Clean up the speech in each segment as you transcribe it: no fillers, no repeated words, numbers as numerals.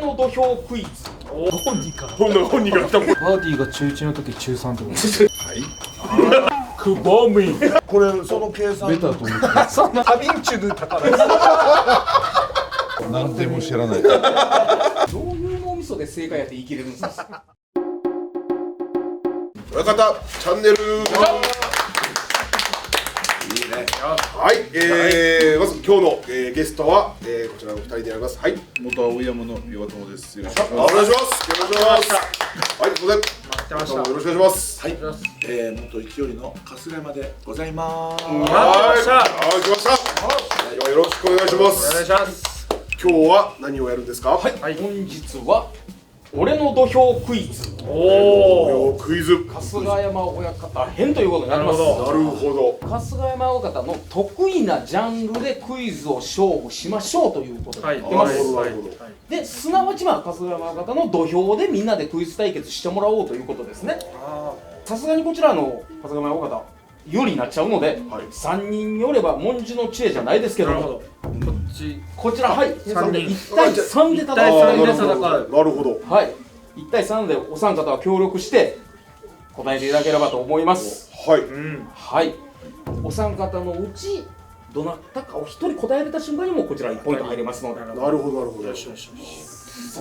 の土俵クイズ。本人から本人が来た。バーディーが中1の時中3ってことくぼみ。これその計算。ベタと思ってそんなハビンチュル高です何点も知らない。どういう脳みそで正解やって言い切れるんですか。親方チャンネル。いいね。はい、まず今日の、ゲストは、こちらのお二人であります。はい。元青山の岩友です。よろしくお願いします。よろしくお願いします。はい、すみません。てました。よろしくお願いします。はい、元勢いの春日山でございます。はい、来ました。ではよろしくお願いします。お願いします。今日は何をやるんですか。はい、本日は俺の土俵クイズ。クイズ。春日山親方編ということになります。なるほど。春日山親方の得意なジャンルでクイズを勝負しましょうということで言ってます。なるほど。で、すなわち春日山親方の土俵でみんなでクイズ対決してもらおうということですね。さすがにこちらの春日山親方有利になっちゃうので、はい、3人によれば文殊の知恵じゃないですけども、こちらはい3人1対3で戦う。なるほど。はい、1対3でお三方は協力して答えていただければと思います。はい。はい、お三方のうちどなたかお一人答えれた瞬間にもこちら1ポイント入りますので、なるほどなるほど。そ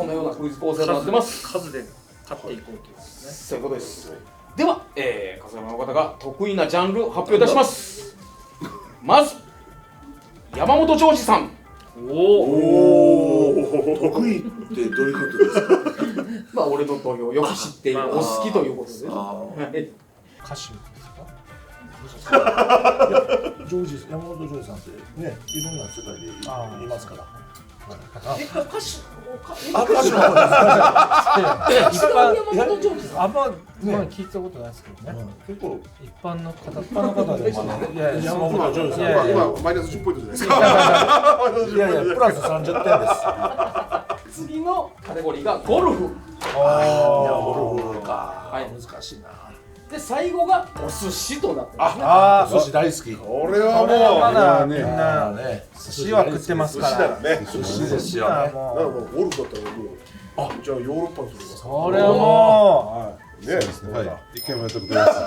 のようなクイズ構成となってます。数で勝っていこうということですね。そういうことです。では、春日山の方が得意なジャンル発表いたします。まず山本譲二さん。得意ってどういうことですか。まあ俺の土俵よく知っている、お好きということですね。歌手ジョージ山本ジョージさんってね、いろんな世界でいますから。歌手歌手の方です。一般山本譲二さん。あんま聞いたことないですけどね。結構一般の方でもいや山本ジョージさん。今マイナス10ポイントじゃないですか。いやプラス30点です。次のカテゴリーがゴルフ。ゴルフか。はい、難しいな。で最後がお寿司となってますね。寿司大好き。これはまだもうみんな寿司は食ってますか寿司だら。ね。寿司ですよね。だからもうゴルフだったらもうじゃあヨーロッパにするか。それはもね。はい。一回もやったことないです。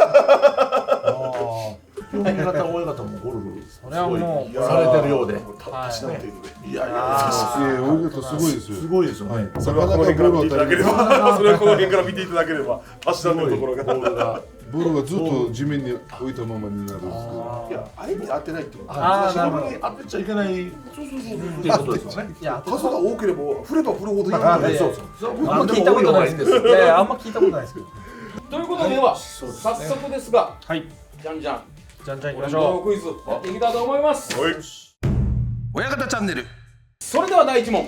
親方もゴルフそれはもうされてるようで。タッチなんていうので。いや親方すごいですよ。すごいですよね。それはこの辺から見ていただければ、それはこの辺から見ていただければ、足なんていうところが。ボールがずっと地面に置いたままになるんですけど。いや、あれに当てないってこと。なるほど。当てちゃいけない。っていうことですよね。いや数が多ければ振れば振るほどいいのあで。んま聞いたことないです。いやあんま聞いたことないですけど。ということでは早速ですが、はい。じゃんじゃんじゃんじゃん行き俺のましょう。クイズやっていきたいと思います。はい。親方チャンネル。それでは第1問、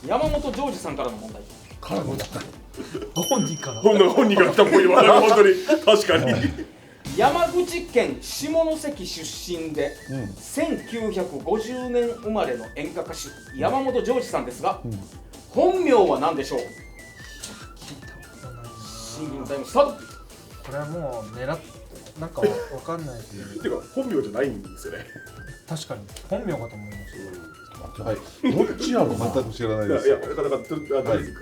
山本譲二さんからの問題。本人から。本人が来たっぽいわ。本当に確かに。山口県下関出身で、1950年生まれの演歌歌手山本譲二さんですが、本名は何でしょう。シンキングタイムスタート。これはもうなんかわかんないけど。てか本名じゃないんですよね。確かに本名かと思いましはい。どっちやろうな。全く知らないいや、です。なかなか大丈夫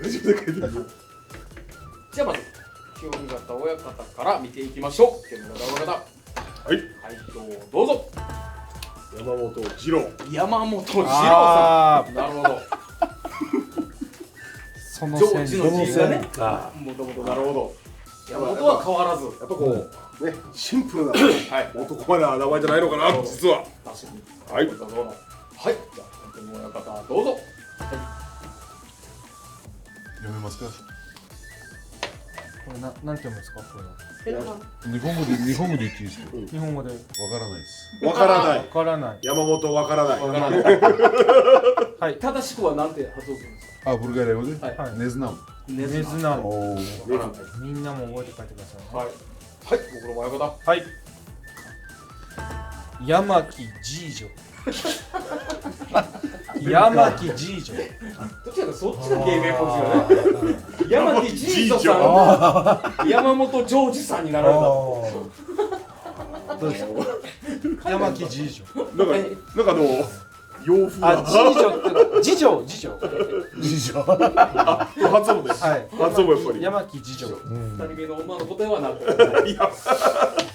です。じゃあまず清見方親方から見ていきましょう。清見方親方、はい。回答どうぞ。山本次郎。山本次郎さあん。なるほど。そのジョージのその字がね、か。もともとなるほど。山本は変わらず。やっぱこうね、シンプルなはい。男前な名前じゃないのかな、実は。確かに。はい。はい。じゃあ本当に親方どうぞ。読めますか。これなんて読むんですかこれは。日本語で言っていいですか。日本語でわからないです。わからないわ。からない。山本わからない。はい。正しくはなんて発音するんですか。あ、ブルガリア語で。はい。ネズナム。ネネズナム。おお。わからない。みんなも覚えて帰ってください。はい。はい。僕の親方。はい。山木次女。山木次女。どちらかそっちが芸名っぽいですよね。山木ジーゾさんが山本譲二さんになられた。どうですか山木次女。なんか洋風な。次女っての次女事情発音で。はい発音もやっぱり。山木次女二人目の女の子ではなく。いや、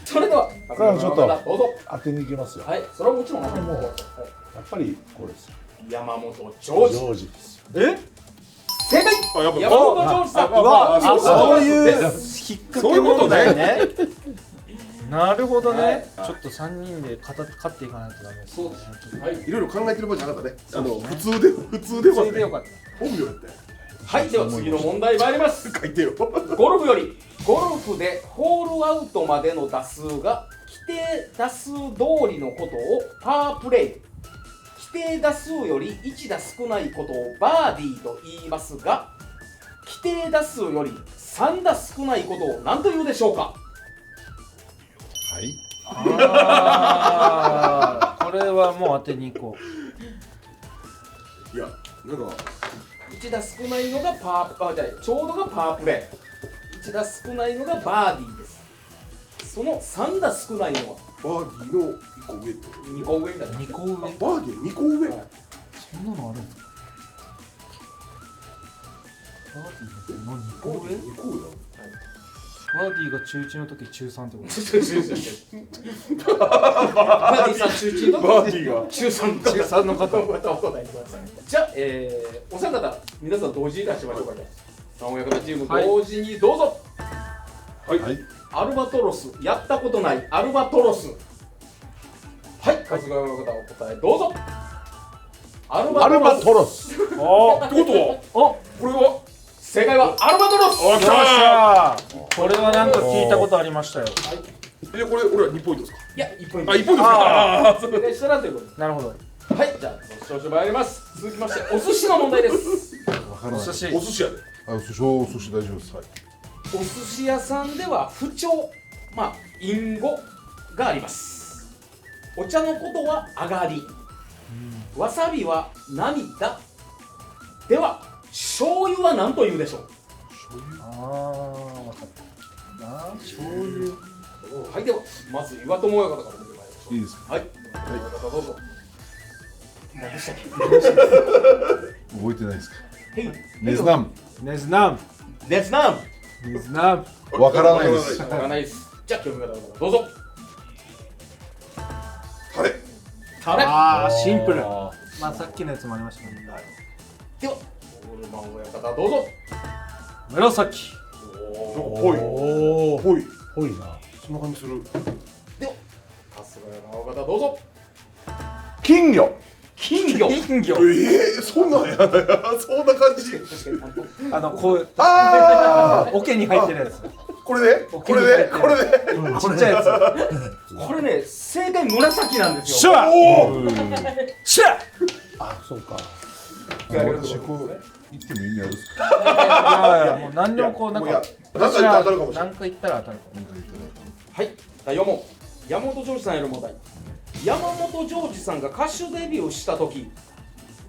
それでは、これはちょっとどうぞ。当てに行きますよ。はい、それはもちろん。もうやっぱりこれですよ。山本ジョージ。ジョージですよ。え正解。あ、やっぱ。山本ジョージさん。そういうです引っ掛け問題ねなるほどねちょっと3人で勝っていかないとダメですそうですね。はい。いろいろ考えてる場合じゃなかったね。普通でそれでよかっ本名やったよ。はい、では次の問題参ります。書いてよ。ゴルフよりゴルフでホールアウトまでの打数が規定打数通りのことをパープレイ、規定打数より1打少ないことをバーディーと言いますが、規定打数より3打少ないことを何と言うでしょうか。はい。たこれはもう当てに行こいや、なんか。 1打少ないのがちょうどがパープレイ、1打少ないのがバーディーです。その3打少ないのはバーディーの1個上ってこと。 2個上みたいな。2個上バーディー2個上。そんなのあるんですかバーディーの2個上2個上だ。バーディーが中1の時中3ってことバーディーさん中1のバーディーが。中3中3の方またお答えください。じゃあ、お三方皆さん同時に出しましょうか。三親方チーム同時にどうぞ。はい。はい。アルバトロス、やったことないアルバトロス。はい、春日親方お答えどうぞ。アルバアルバトロス。ス。ってことは、おこれは。正解はアルバトロス。あ、よっしゃーこれはなんか聞いたことありましたよこれ俺は2ポイントですか。いや、1ポイント。あ、1ポイントですか。あー、正解したらということで。なるほどはい、じゃあ少々参ります。続きましてお寿司の問題です。わからない。お寿司お寿司やで。あ、お寿司大丈夫です。はい。お寿司屋さんでは不調、隠語があります。お茶のことは上がり、わさびは涙。では醤油は何と言うでしょう。ああ分かったな醤油はい、ではまず岩友親方から見てまいりましょう。いいですか。はい、親方どうぞ。何でしたっけ。覚えてないですか。ネズナム。ネズナムネズナム。ネズナムわからないです。わからないです。じゃあ清美方からどうぞ。タレ。タレ。ああシンプルまあさっきのやつもありましたねでは大沼親方どうぞ。紫ぽい。おお。ぽい。ぽいな。そんな感じする。では春日山親方どうぞ。金魚。金魚。金魚そんなんやな。そんな感じ。こうああ。桶に入ってるやつこれで。これで。これで。ちっちゃいやつこれね、正解紫なんですシュよ。ワおお。シュワあ、そうか。私こう言っても意味あるんですか。いやもう何でもこうなんかいやなんか言ったら当たるかもしれない何か言ったら当たるかもはい、第4問。山本譲二さんへの問題。山本譲二さんが歌手デビューした時、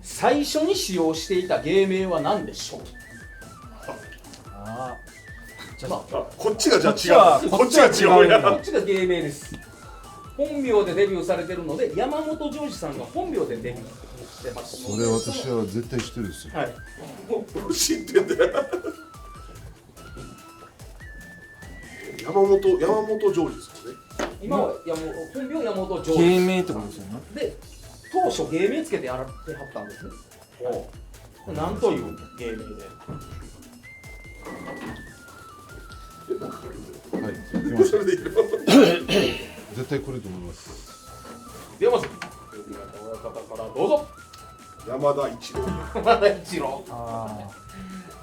最初に使用していた芸名は何でしょう。あまああ、こっちがじゃあ違う。こっちが違うやこっちが芸名です。本名でデビューされてるので、山本譲二さんが本名でデビューしてますので。それ私は絶対知ってるですよ。はい。知ってんだよ。山本ジョージですかね。今は本名山本譲二。芸名ってことですよねで、当初芸名つけてやられてはったんですね。なんという芸名で。はい。行きましょう。それでいいの。絶対来ると思います。ではまず、親方からどうぞ。山田一郎。山田一郎。あ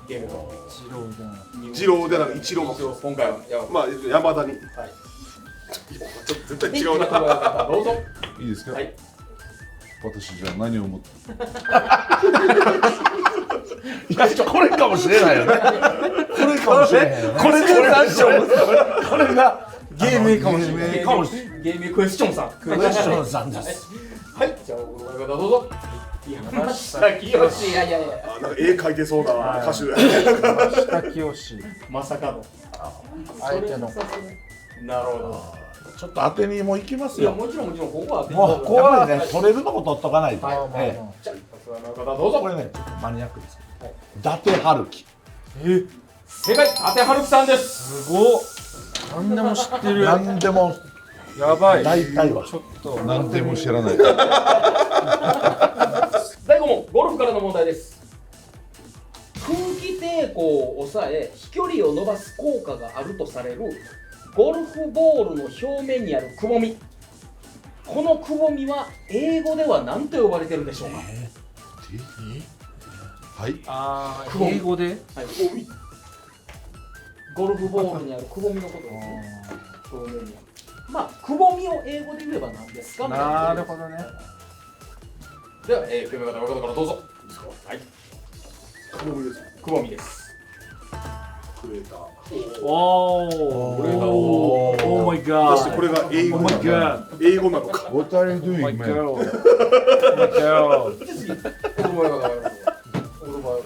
ゲームのあ白みたいな一郎ではなく一郎一郎今回はまあ山田に。はい。ちょっと絶対違う親な。方どうぞ。いいですか。はい。私じゃあ何を思って。いや、これかもしれないよね。これかもしれないよね。これで何章これが芸名かもしれない芸名かもしれない。ゲームクエスチョンさん。クエスチョンさんです。はい。じゃあ親方どうぞ。山下清。いやいやいや。あ、なんか絵描いてそうな歌手。山下清まさかの。相手のなるほど。ちょっと当てにも行きますいや、よ。もちろんここは当てもうここはね、取れるとこ取っとかないと。はいえじゃあ、さすがの方どうぞ。これね、ちょっとマニアックですけど、伊達春樹。正解、伊達春樹さんです。すごっ。何でも知ってる。何でもやばい。大体は。ちょっと何でも知らない。第5問、ゴルフからの問題です。空気抵抗を抑え飛距離を伸ばす効果があるとされるゴルフボールの表面にあるくぼみ、このくぼみは英語では何と呼ばれているでしょうか。はい。くぼみ英語で。はい、ゴルフボールにあるくぼみのことですね。表面にある、まあくぼみを英語で言えば何ですか。なるほどね。では、読み方の方からどうぞ。はい、くぼみです。くぼみです。クレーター。おお。これがオーマイガー。果たしてこれが英語なのか。英語なのか。 What are you オーマイ doing, ガ man? ー。オーマイガー。おるまよかった。おるまよかっ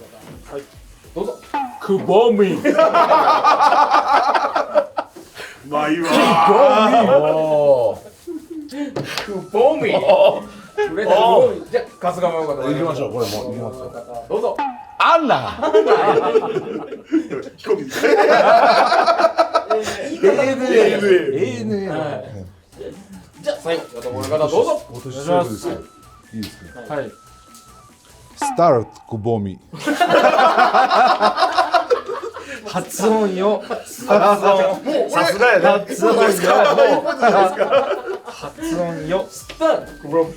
た。はい、どうぞ。くぼみ。まあいいわ。おー。くぼみ。くれたくぼみ。じゃあ、春日もよかった。行きましょう、これもう行きますよ。どうぞ。アンナ。飛行機みたい。ANA。はい、じゃあ、最後、やと思う方、どうぞ。私そうですか。いいですか。はい。Start くぼみ。発音よ。発音。さすがやね。発音よ。発音よ。スタートくぼみ。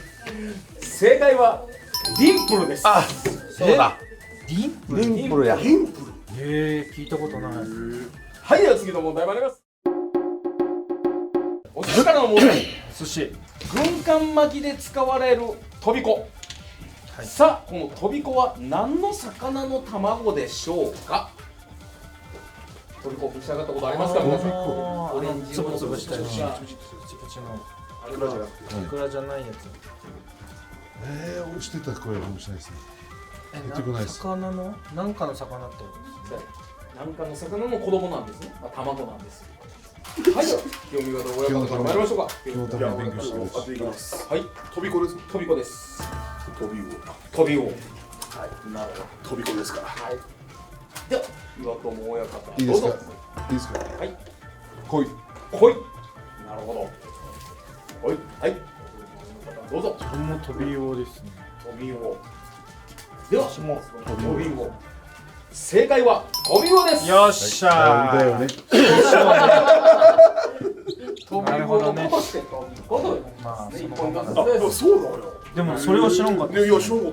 正解はディンプルです。そうだ。リンプ。リンプルや。ヒンプル。聞いたことない。はい、では次の問題参ります。お寿司からの問題。寿司。軍艦巻きで使われるとびこ、さあこのとびこは何の魚の卵でしょうか。とびこ召し上がったことありますか皆さん。オレンジつぶつぶしたやつ。プチプチプチの。あれじゃなくて。いくらじゃないやつ。押してた声かもしれないですね。出てこないです。魚のなんかの魚ってことですね。なんかの魚の子供なんですね。卵なんです。はい、では読み方を親方から参りましょうか。今日のために勉強してくださ当ていきます。はい、飛び子です。とびこです。飛び魚。とび魚。はい、なるほど。飛び子ですから。はい。では岩友親方い。いいですか。どうぞ。いいですか。はい。来い。来い。なるほど。来い。はい。どうぞ。自分も飛び魚ですね。飛び魚。では、私も飛び魚。正解は飛び魚です。よっしゃー。だよね。飛び魚のことして飛び魚と。まあ一そのまま本のあ、そうなのよ。でもそれは知らんかった。ね、いや、知らなかっ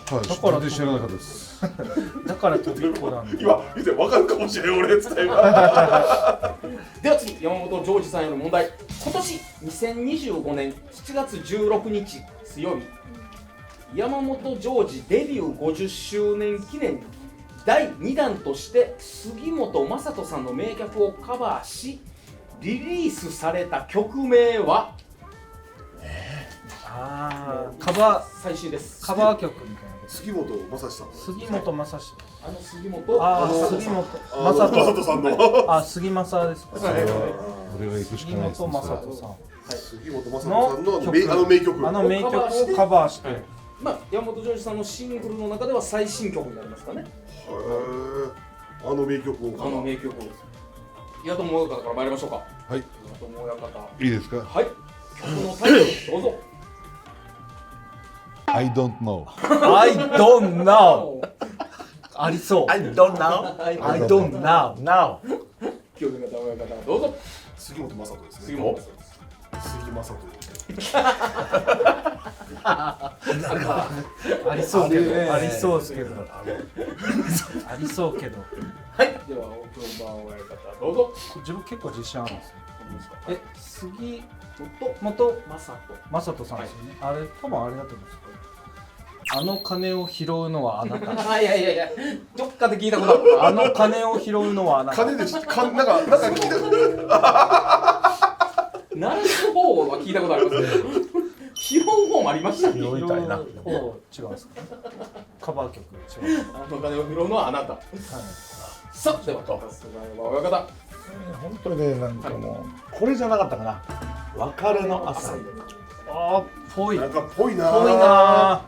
た。はい。だから全然知らなかったです。だから飛びっこなんだ。今、言って分かるかもしれん、俺、つって。では次、山本譲二さんへの問題。今年2025年7月16日水曜日、山本譲二デビュー50周年記念に第2弾として杉本雅人さんの名曲をカバーしリリースされた曲名は。カバ最新です。ー曲みたいな。杉本正史さん。杉本正史。あの杉本杉本正正人。人さんの。杉正ですか。俺が行くし杉かないですね。本正人さん。杉本正人さんのあの名曲。あの名曲をカバーして。まあ、山本譲二さんのシングルの中では最新曲になりますかね。あの名曲を。あの名曲を。岩友親方から参りましょうか。はい。岩友親方。いいですか。はい。曲のタイトルどうぞ。I don't know。 I don't know。ありそう。 I don't know. I don't know。 Now. 清見方親方どうぞ。杉本正人ですね。杉本。杉正人。ありそうけど。ありそうですけど。ありそうけど。はい。ではオープンバー親方どうぞ。自分結構自信あるんですよ。杉本本正人さんですよね。あれ多分あれだと思うんですよ。あの金を拾うのはあなた。人。いやどっかで聞いたことある。あの金を拾うのはあなた。金でなんか聞いたこと鳴らす方は聞いたことありますけど拾う方もありましたっけ。拾いたいな。違うんですか。カバー曲違う。あの金を拾うのはあなた。さあでは春日山親方本当にね、なんかもうこれじゃなかったかな。別れの朝。あーぽいなんかぽいなぽいな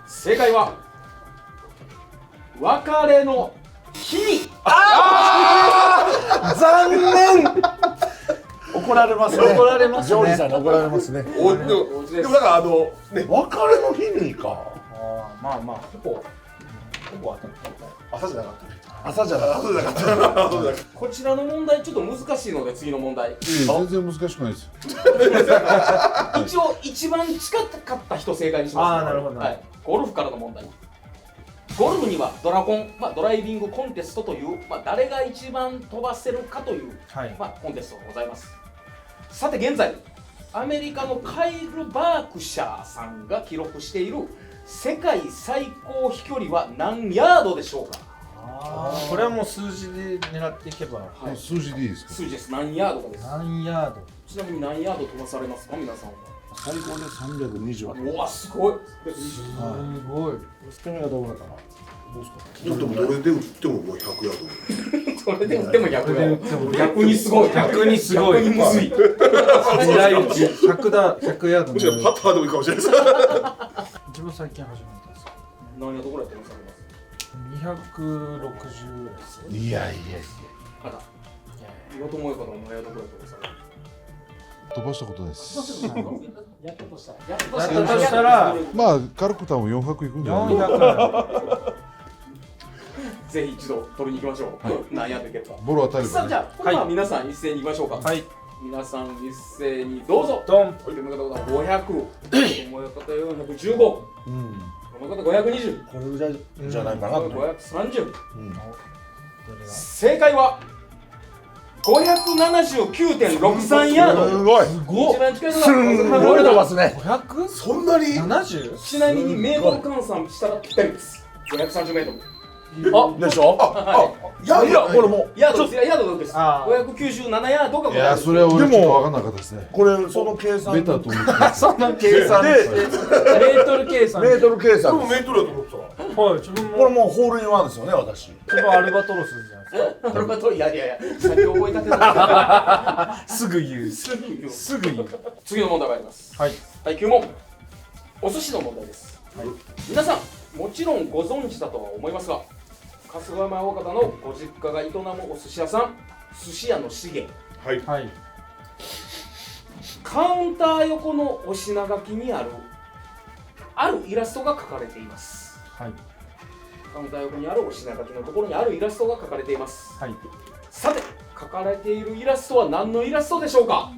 正解は別れの日に。残念。怒られますね。怒られますねジョージさんに怒られますね。おでもなんかね別れの日にか。あーまあまあほぼ当たった。朝じゃなかったね。朝じゃなかった。そうだからそうだかこちらの問題ちょっと難しいので次の問題。全然難しくないですよ。一応一番近かった人正解にします。あーなるほどはい。ゴルフからの問題。ゴルフにはドラコン、ドライビングコンテストという、誰が一番飛ばせるかという、はいコンテストがございます。さて現在アメリカのカイル・バークシャーさんが記録している世界最高飛距離は何ヤードでしょうか。これはもう数字で狙っていけばはい、数字でいいですか。数字です。何ヤードかです。何ヤードちなみに何ヤード飛ばされますか皆さんは。最高で320は。うわすごい。すごい君はどうだったかな。どうですか。らでもどれで打ってももう100ヤーそれで打っても逆これで打っても逆にすごい。逆にすごい逆にむずい。狙い撃ち100ヤードドもしかしたらパターでもいいかもしれないです一番最近始めたんですか何ヤードぐらい飛ばされます260ですいやいや。かな。岩友親方の何ヤードぐらい飛ばされます飛ばしたことないです。やったとしたらやったとしたらまあ軽く多分400いくんじゃない。 400ぜひ一度取りに行きましょう。何ヤードいけるか。ボロ当たればね。さあじゃあこれは皆さん一斉に行きましょうか。はい皆さん一斉にどうぞ。ドンという方が500、という方415、とうん。いう方520、これぐらいじゃないかなと。 530。うん。正解は579.63ヤード。すごい。一番近いのすんごい飛ばすね。 570? そんなにちなみにメートル換算したらぴったりです。530メートル。でしょ。はいやいや、これもう。ヤードです。ヤードです。あ597ヤードがいやそれは俺ちょっと分かんなかったですね。これその計算。ベタと思って。そんな計算でメートル計算メートル計で算もメートルだと思ってたはい自分もこれもうホールインワンですよね、私。自分アルバトロスじゃないですこれはといやさっき覚えたてだ。かすぐ言うすぐ言うすぐ言う次の問題があります。はい第9問。お寿司の問題です。皆さんもちろんご存知だとは思いますが、春日山親方のご実家が営むお寿司屋さん、寿司屋のしげ。はいはいカウンター横のお品書きにあるイラストが描かれています。はいカウンター横にあるお品書きのところにあるイラストが描かれています。はいさて描かれているイラストは何のイラストでしょうか。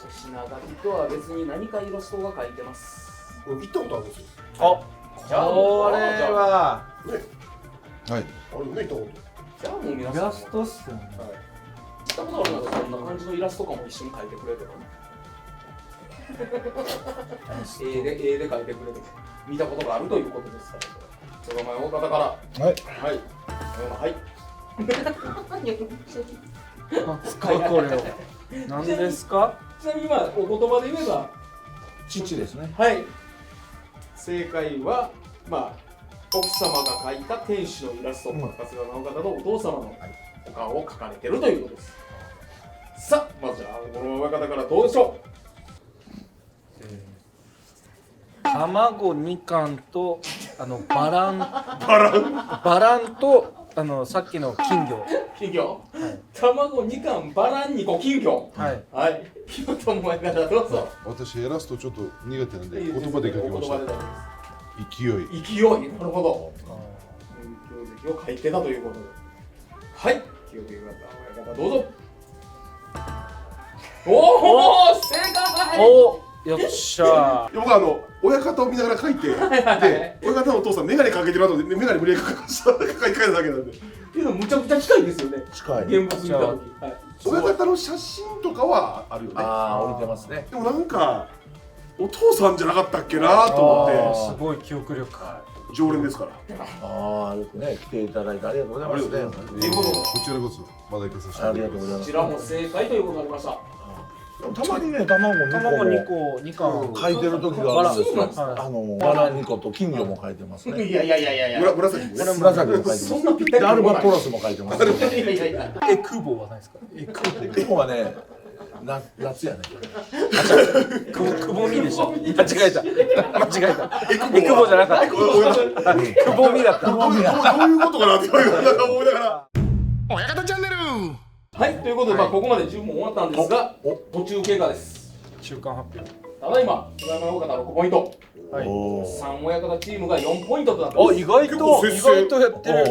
お品書きとは別に何かイラストが描いてます。俺行ったことあるんですよじゃあこれはねはい。あれね行ったことじゃあもうイ皆さんもラストっすよね見たことあるならそんな感じのイラストかも一緒に描いてくれても絵で描いてくれて見たことがあるということですから。その前大方からはい。はいはいこれを何ですかちなみにお言葉で言えば父ですね。はい正解は奥様が描いた天使のイラスト、春日直方のお父様のお顔を描かれているということです。さあまずじゃあこの親方からどうでしょ卵2貫とバランとさっきの金魚う。金魚、卵2貫バラン2個金魚。はいはい清友親方どうぞ。私イラストちょっと苦手なんで言葉で書きました。お言葉で勢い。勢い、なるほど。勢いを書いてたということで。はい、勢いという親方どうぞ。おお、正解。およっしゃ僕親方を見ながら書いてで親方のお父さん眼鏡かけてる後で眼鏡無理やり書いただけなんでっていうのむちゃくちゃ近いですよね。近い。現物見たとき。親方の写真とかはあるよねああ、降りてますね。でもなんかお父さんじゃなかったっけなと思ってすごい記憶力常連ですからああ、よくね、来ていただいてありがとうございますね。ということで、こちらこそまだ行かさせていただきます。ありがとうございます。こちらも正解ということになりました。たまにね卵2個2個書いてる時があるんですよ。はいバラ2個と金魚も書いてますね。いやいやいやいやいや。紫もねこれ紫も書いてます。そんなぴったりでアルバトロスも書いてます。いやいやいや。エクボはないですか？エクボ。今日はね夏やね。くぼみでした。間違えた。エクボじゃなかった。くぼみだった。どういうことかなって思いながら。はい、ということで、ここまで10問終わったんですが、途中経過です。中間発表。ただいま、菅山親方6ポイント、はい。3親方チームが4ポイントとなってあ、ます。意外とやってる。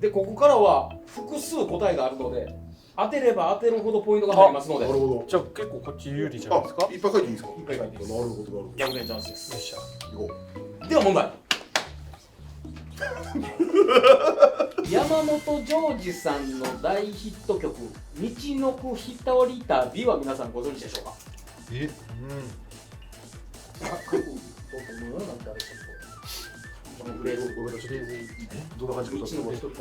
で、ここからは複数答えがあるので、当てれば当てるほどポイントが入りますので、なるほじゃあ結構こっち有利じゃど。ないですか？いっぱい書いていいですか。いっぱい書いていいですなるほどなるほど。逆転チャンスです。よっしゃ。行こでは問題。山本譲二さんの大ヒット曲「道のくひとり旅」は皆さんご存知でしょうか？え、なんかあれちょっとこのフレーズどんな感じ道のくひとり旅。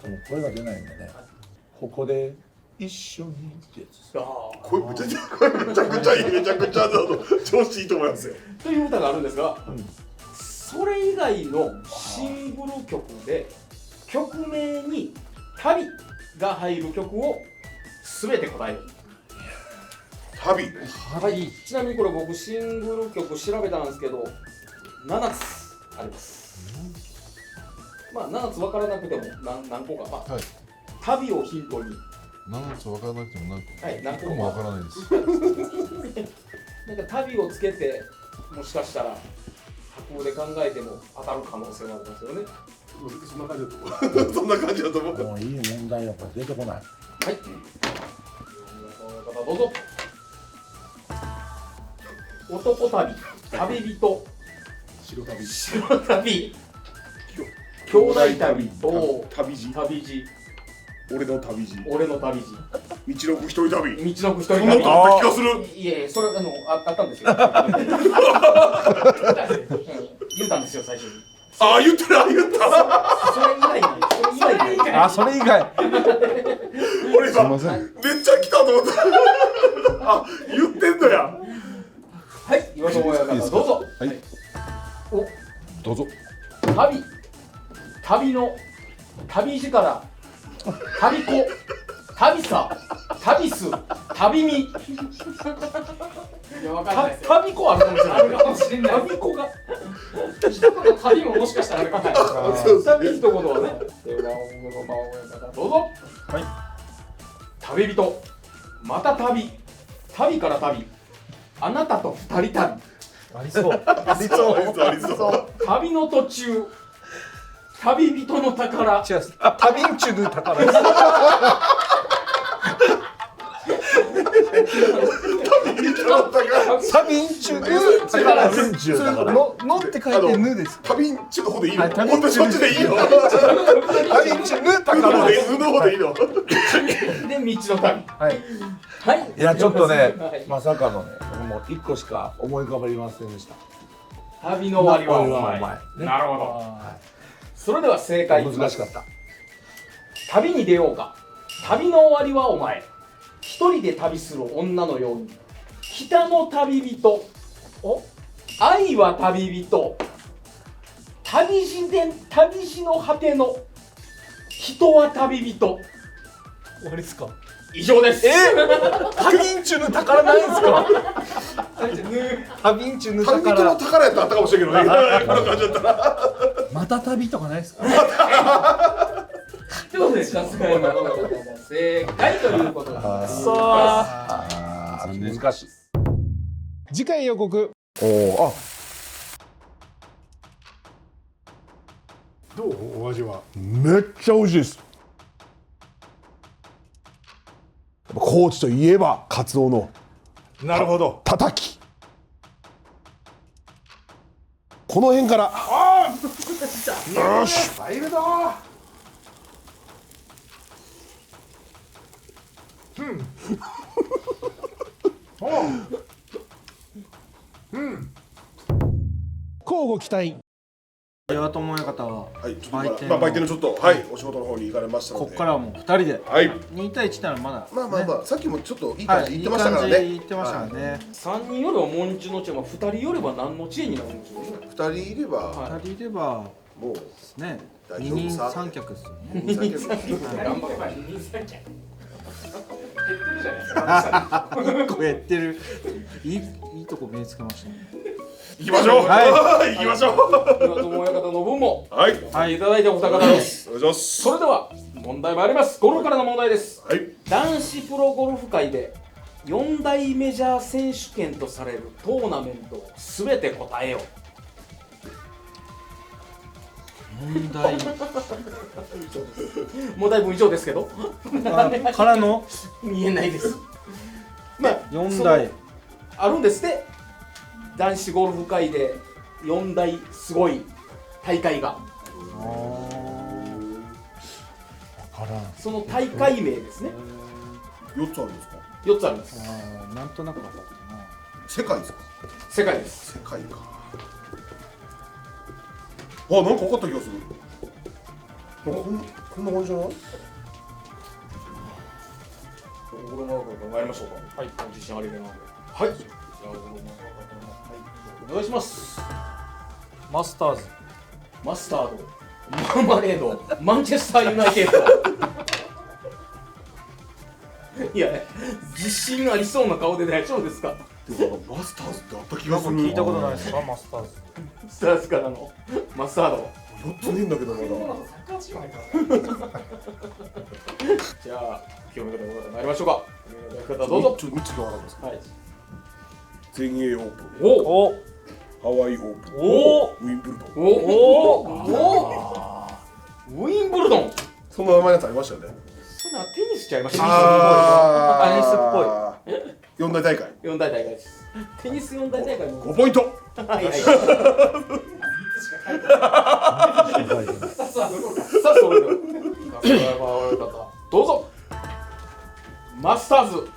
でも声が出ないんでね。ここで一緒にってやつです。これめちゃくちゃいい、めちゃくちゃ調子いいと思いますよ。という歌があるんですが、それ以外のシングル曲で曲名に「旅」が入る曲を全て答える。旅。はい、ちなみにこれ僕シングル曲調べたんですけど7つあります。まあ7つ分からなくても何個か、はい。旅をヒントに、 7つ分からなくてもはい、何個何個も分かからないです。なんか旅をつけてもしかしたら架空で考えても当たる可能性がありますよね。そんな感じだと思う。そんな感じだと思う。もういい問題やから出てこない。はい。方どうぞ。男旅、旅人、白旅。白旅、兄弟旅、旅路。旅路、俺の旅路。俺の旅路、道のく一人旅。道のく一人もっ旅。とあった気がする。いえ、それあったんですよ。言ったんですよ最初に。あ、言った。それ以外に、あ、それ以外。俺今すいません。めっちゃ来たと思った。あ、言ってんのや。はい、岩戸親方どうぞ。はい。お、どうぞ。旅の旅力、旅子、旅さ、旅す、旅み。いや、わかんないですよ。旅子あるかもしれない。かもしれない。旅子が。一言旅ももしかしたらあるかもしれない。旅一言はね。では、親方どうぞ。はい。旅人、また旅、旅から旅、あなたと二人旅。ありそう。ありそう。旅の途中、旅人の宝。違う。あ、旅んちゅぬ宝です。旅んちゅぬ宝です。のって書いてぬです。旅んちの方でいいの。はい旅本当にそっちでいいの。旅んちゅぬ宝です。の方でいいの。で、道の旅。はい。はい。いやちょっとねはいまさかのねもう一個しか思い浮かびませんでした。旅の終わりはお前。お前ねなるほど。それでは正解いきます。難しかった。旅に出ようか。旅の終わりはお前。一人で旅する女のように。北の旅人。お、愛は旅人。旅路の果ての。人は旅人。終わりですか？以上です。旅んちゅぬ宝ないんですか？旅んちゅぬ旅人の宝。宝やったらあったかもしれんけどね。この感じだったら。また旅とかないですか？ということで、さすがに正解ということです。難しい。次回予告。おどうお味は。めっちゃ美味しいです。高知といえばカツオのなるほど。たたき。この辺から。よし。入るぞ。交互期待。岩友親方ははい、ちょっと売店まあ売店のちょっとはいお仕事の方に行かれましたので、こっからはもう2人ではい、 2対1ならまだまあまあまあさっきもちょっといいはい感じ言ってましたからいい感じね。言ってましたからね3人よれば文殊の知恵、まあ、2人よれば何の知恵になるんでしょうね。 2人いればはい2人いればもうね大二人丈夫さ三脚ですよね二人三脚頑張れば二人三脚減ってるじゃないですか。1個減ってるいいとこ目つけましたね行きましょう。は行きましょう。岩友親方の分もはい、はいいただいてお二方です。お願いします。それでは問題参ります。ゴルフからの問題です。はい、男子プロゴルフ界で4大メジャー選手権とされるトーナメントを全て答えよ問題う。問題文以上ですけどからの見えないです。まあ4台そのあるんですって男子ゴルフ界で4大すごい大会がその大会名ですね。 4つあるんですか。 4つあります。なんとなく分かったな世界ですか。世界です。世界か。あ、なんか分かった気がする。こんな感じじゃない。ゴルフの方から参りましょうか。はい、自信ありげなので。はい。じゃあゴルフの方からお願いします。マスターズマスタード、マーマレード、マンチェスターユナイテッド。いや、自信ありそうな顔で大丈夫ですか。でもマスターズってあった気がする。聞いたことないですかマスターズスターズからのマスタード。 4つねえんだけどまだ。じゃあ、清め方の方参りましょうか。清め方どうぞ。ちょっと3つで分かるんですか。はい。全英オープン、おおハワイオープン、おウィンブルドン。おウィンブルドン。そんな名前のやつありましたよね。そんなテニスちゃいました。あテニスっぽい。 4大大会。4大大会です。テニス4大大会も。 5ポイント。はいはい。さあ、それでは。どうぞ。マスターズ、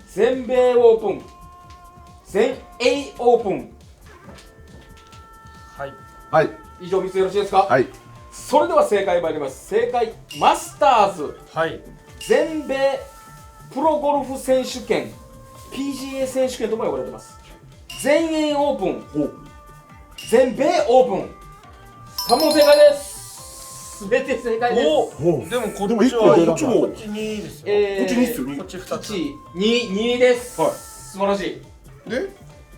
全米オープン、全英オープン。はいはい以上3つよろしいですか。はいそれでは正解参ります。正解、マスターズ、はい全米プロゴルフ選手権 PGA 選手権とも呼ばれています。全英オープン、全米オープン、3問正解です。全て正解です。でもこでも1っちは個こっちも。こっち2ですよこっち2っすよね。こっち2つ1、2です。はい素晴らしい。で、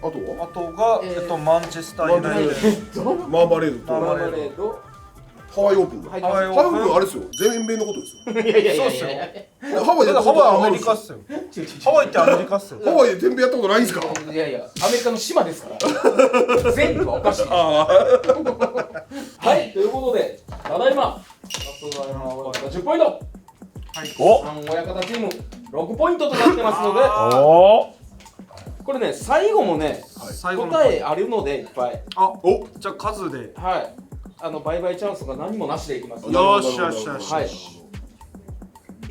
あとはあとがマンチェスターユナイテッドマーマレードとマーママーマレード、ハワイオープンだ。はい、ハワイオハワイオープンあれですよ。全米のことですよ。いやいやいやいそうっすよやいやハワイでだってハワイアメリカっすよハワイってアメリカっすよハワイで全米やったことないんですか。いやいや、アメリカの島ですから。全部はおかしい。はい、ということで、ただいま、松原親方10ポイント、お三親方チーム6ポイントとなってますので、おこれね、最後もね、最後の答えあるのでいっぱい。あお、じゃあ数ではい。売買チャンスが何もなしでいきます。よしよしよしはい。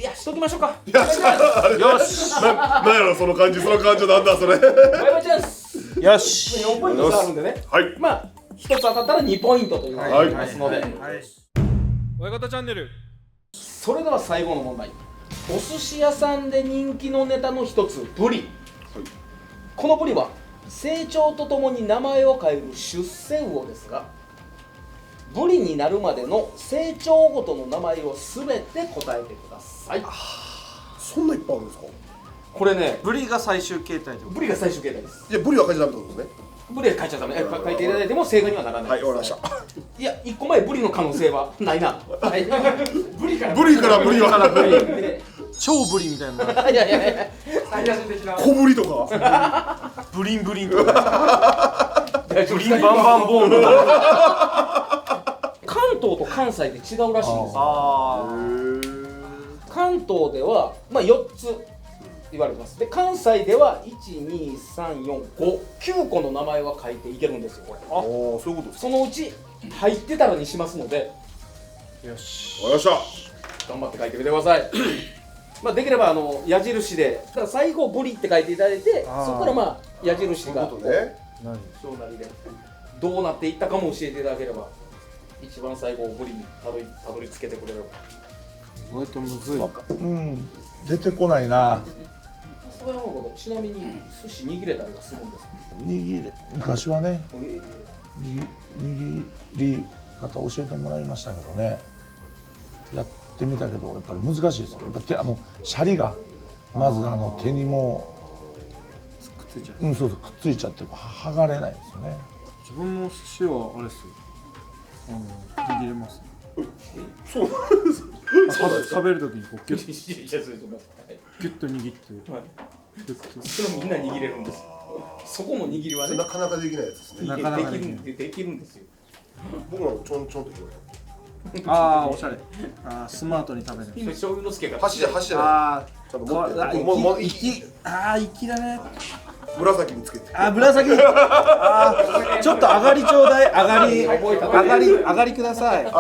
いや、しときましょうか。よしなんやろその感じなんだそれ。売買チャンス。よし4ポイント差あるんでね。はい。まあ、1つ当たったら2ポイントということになりますので。親方チャンネルそれでは最後の問題。お寿司屋さんで人気のネタの一つ、ブリ。このブリは成長とともに名前を変える出世魚ですが、ブリになるまでの成長ごとの名前をすべて答えてください。そんないっぱいあるんですか。これね、ブリが最終形態でブリが最終形態です。いやブリは書いちゃダメってことですね。ブリは書いちゃダメ。書いていただいても正解にはならないはい、です。わかりました。いや、1個前ブリの可能性はないな。はい。ブリからブリからブリはブリで。超ブリみたいないやいやいや。最初的な。小ブリとか。ブリンブリンとかブブリンバンバンボーンとか関東と関西で違うらしいんですよ。あ関東では、まあ、4つ言われてます。で関西では12345個の名前は書いていけるんですよ。これああ、そういうことですか。そのうち入ってたらにしますのでよしわかりまし頑張って書いてみてください。まあできれば矢印で、だから最後ブリって書いていただいて、あーそこからまあ矢印がた。そういうことね。小なりでどうなっていったかも教えていただければ一番最後ブリにたどり着けてくれれば。意外とむずい。うん出てこないな。そういうことちなみに寿司握れたりはするんですか？握り昔はね握り方教えてもらいましたけどね、やってみたけどやっぱり難しいですよ。やっぱ手シャリがまず手にもくっついちゃう。うんそうそうくっついちゃって剥がれないですよね。自分も寿司はあれっすよ。握れます。そう食べるときにこうギュッ寿司じゃそれとか。ギュッと握って、はい。ギュッと。それもみんな握れるんです。そこの握りはね。なかなかできないやつですね。なかなかできないできるんですよ。僕らもちょんちょんと広い。ああ、おしゃれ。ああ、スマートに食べる。今醤油のつけ方。箸じゃない。あちゃんと持ってあ、もう息だね。紫につけて。あ、紫。ああ、ちょっと上がりちょうだい。上がりください。持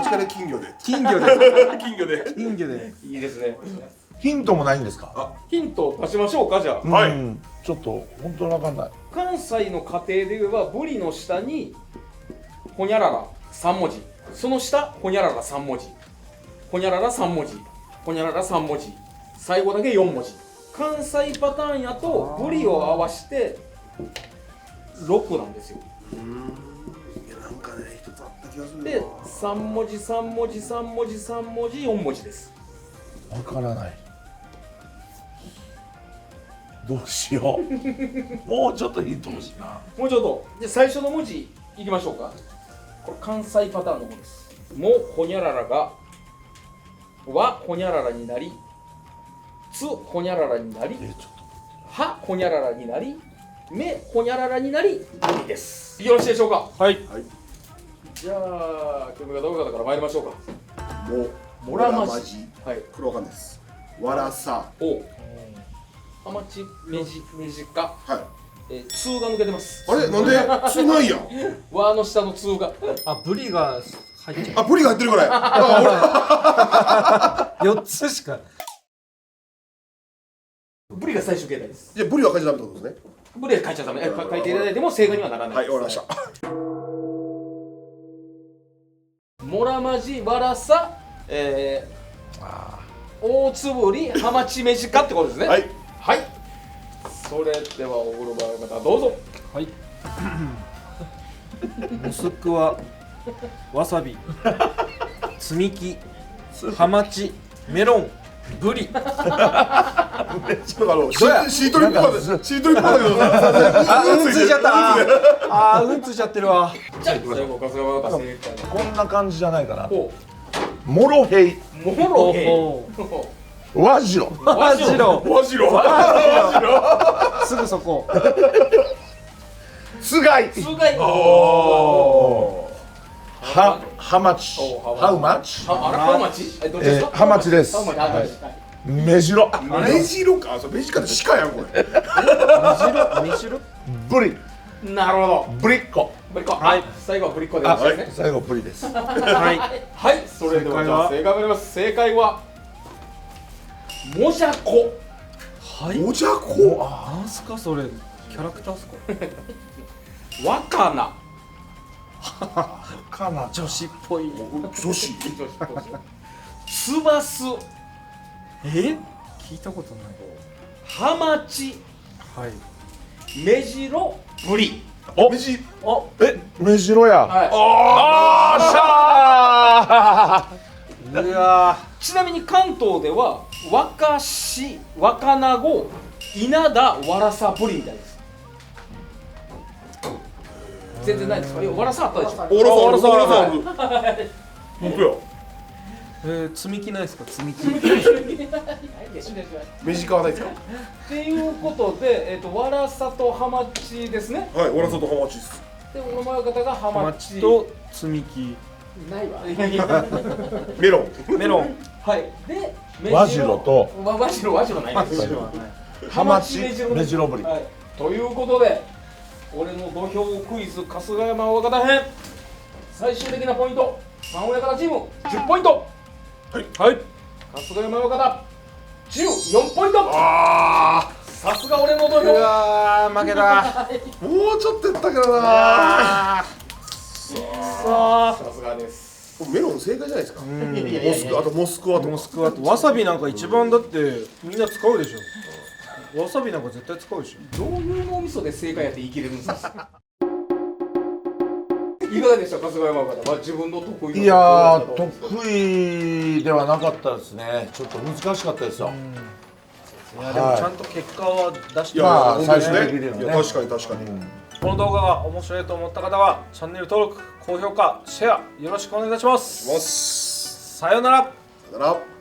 ち金金魚で。金魚で。金魚で。金魚で。いいですね。ヒントもないんですか？ヒント出しましょうかじゃあ。はいうんちょっと本当に分かんない。関西の家庭で言えばブリの下にほにゃらら3文字、その下ほにゃらら3文字、ほにゃらら3文字、ほにゃらら3文字、最後だけ4文字。関西パターンやとブリを合わせて6なんですよ。いやなんかね一つあった気がするな。で3文字3文字3文字3文字4文字です。分からない。どうしよう。もうちょっとヒント欲しいな。もうちょっとで最初の文字いきましょうか。これ関西パターンの方です。もほにゃららがわほにゃららになり、つほにゃららになり、ちょっはほにゃららになり、めほにゃららになり、ブリです。よろしいでしょうか。はい。じゃあ曲がどういう方から参りましょうか。モラマジ。はい。これわかんないです。わらさ。おハマチメジカ、はい。ツーが抜けてます。あれなんでつないやん。わの下のツーが。あ、ブリが入っちゃあブリが入ってるこれ。う。4つしか。ブリが最終形態です。じゃブリは書いちゃダメってことですね。ブリは書いちゃダメ。書いていただいても正解にはならないはいです。わかりました。モラマジワラサ、大つぶりハマチメジカってことですね。はい。はい。それではお風呂場の方どうぞ。はい。モスクワ、わさび、積み木、ハマチ、メロン、ブリ。シートリップまでシートリップまで。あ、うんついちゃった。あー、うんついちゃってるわ。じゃあ最後春日山が正解。とこんな感じじゃないかな。ほモロヘイ、う。モロヘイ。おワジロ、ワジロ。わしろ。すぐそこ。ツガイ、すがい。ハマチ、ハウマチ、あらハマチ？どっちですか？ハマチです。ハマチ。はいメジロ、メジロか。そうメジカって鹿やんこれ。メジロ。ブリ、なるほど。ブリッコ。ブリコ。はい。最後はブリコでよろしいですね。最後ブリです。はい。はい。それではじゃあ正解まいります。正解はモジャコ。はい。おじゃこ。なんすかそれ。キャラクターっすか。ワカナ。かな。女子っぽい。女子。ツバス。聞いたことない。ハマチ。はい。メジロ。ブリ。お、メジ。メジロや。はい。うわちなみに関東では若し、若名子、稲田、わらさ、ブリみたいです。全然ないですか？わらさあったでしょ。おらさ。本当や。積み木ないですか積み木。メジカはないですか。っていうことで、わらさとハマチですね。はい。わらさとハマチです。で、お名前方がハハママチ。チと積み木。ないわ。メロン。メロン。はい。で、ワジロとワジロないです。ハマチ、メジロブリ。はい。ということで、俺の土俵クイズ春日山親方編、最終的なポイント、三親方チーム10ポイント。はい。はい。春日山親方14ポイント。あさすが俺の土う俵。わー負けた。あ。もうちょっとやったけどな。ささすがです。メロン正解じゃないですか。モスクあとモスクワとか。モスクワとわさびなんか一番だってみんな使うでしょ。わさびなんか絶対使うでしょ。どういう脳みそで正解やって言い切れるんですか。いかがでしたか、菅山方。まあ、自分の得意のいやー、得意ではなかったですね。ちょっと難しかったですよ。いやでもちゃんと結果は出してまあ本当です最終的にはねいや確かに確かに。この動画が面白いと思った方はチャンネル登録、高評価、シェアよろしくお願いいたします。ます。さようなら。さよなら。